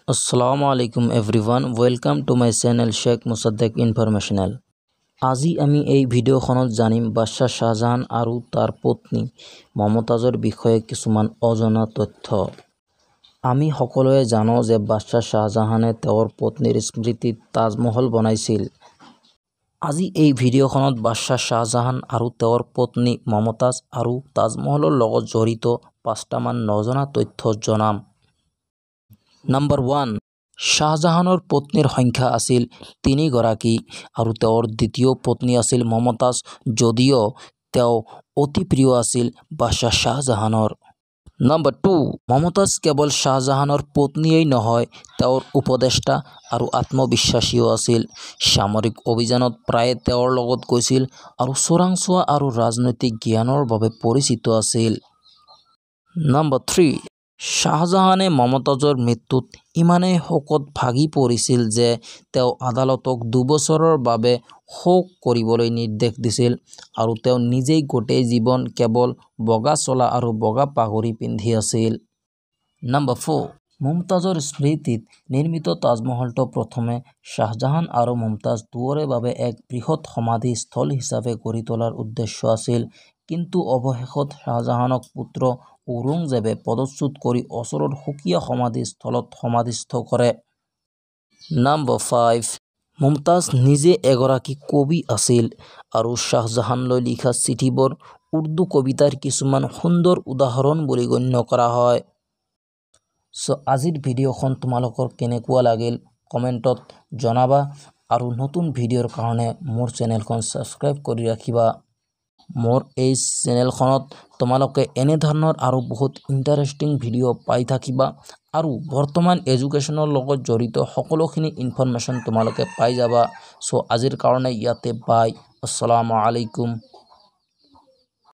Assalamu alaikum everyone. Welcome to my channel Sheikh Musaddiq Informational. আজি আমি এই ভিডিঅ'খনত জানিম বাদশাহ শাহজাহান আৰু তাৰ পত্নী মমতাজৰ বিষয়ে কিছুমান অজনা তথ্য। আমি সকলোৱে জানো যে বাদশাহ শাহজাহানে তেওঁৰ পত্নীৰ স্মৃতিত তাজমহল বনাইছিল। আজি এই ভিডিঅ'খনত বাদশাহ শাহজাহান আৰু তেওঁৰ পত্নী মমতাজ আৰু তাজমহলৰ লগত জড়িত 5টামান নজনা তথ্য জনাম। নম্বৰ 1, শাহজাহানৰ পত্নীৰ সংখ্যা আছিল 3 গৰাকী আৰু তেওঁৰ দ্বিতীয় পত্নী আছিল মমতাজ, যদিও তেওঁ অতি প্ৰিয় আছিল বাদশাহ শাহজাহানৰ। নম্বৰ 2, মমতাজ কেৱল শাহজাহানৰ পত্নীয়েই নহয়, তেওঁৰ উপদেষ্টা আৰু আত্মবিশ্বাসীও আছিল। সামৰিক অভিযানত প্ৰায়ে তেওঁৰ লগত গৈছিল আৰু চোৰাংচোৱা আৰু ৰাজনৈতিক জ্ঞানৰ বাবে পৰিচিত আছিল। নম্বৰ 3, শাহজাহানে মমতাজৰ মৃত্যুত ইমানেই শোকত ভাগি পৰিছিল যে তেওঁ আদালতক 2 বছৰৰ বাবে শোক কৰিবলৈ নিৰ্দেশ দিছিল আৰু তেওঁ নিজেই গোটেই জীৱন কেৱল বগা চোলা আৰু বগা পাগুৰি পিন্ধি আছিল। নম্বৰ 4, মুমতাজৰ স্মৃতিত নিৰ্মিত তাজমহলটো প্ৰথমে শাহজাহান আৰু মুমতাজ দুয়োৰে বাবে এক বৃহৎ সমাধি স্থল হিচাপে গঢ়ি তোলাৰ উদ্দেশ্য আছিল, কিন্তু অৱশেষত শাহজাহানক পুত্ৰ ঔৰংজেবে পদচ্যুত কৰি ওচৰৰ সুকীয়া সমাধি স্থলত সমাধিস্থ কৰে। নম্বৰ 5, মুমতাজ নিজে এগৰাকী কবি আছিল আৰু শাহজাহানলৈ লিখা চিঠিবোৰ উৰ্দু কবিতাৰ কিছুমান সুন্দৰ উদাহৰণ বুলি গণ্য কৰা হয়। আজিৰ ভিডিঅ'খন তোমালোকৰ কেনেকুৱা লাগিল কমেণ্টত জনাবা আৰু নতুন ভিডিঅ'ৰ কাৰণে মোৰ চেনেলখন ছাবস্ক্ৰাইব কৰি ৰাখিবা। মোৰ এই চেনেলখনত তোমালোকে এনেধৰণৰ আৰু বহুত ইণ্টাৰেষ্টিং ভিডিঅ' পাই থাকিবা আৰু বৰ্তমান এডুকেশ্যনৰ লগত জড়িত সকলোখিনি ইনফৰমেশ্যন তোমালোকে পাই যাবা। আজিৰ কাৰণে ইয়াতে বাই। আসসালামু আলাইকুম।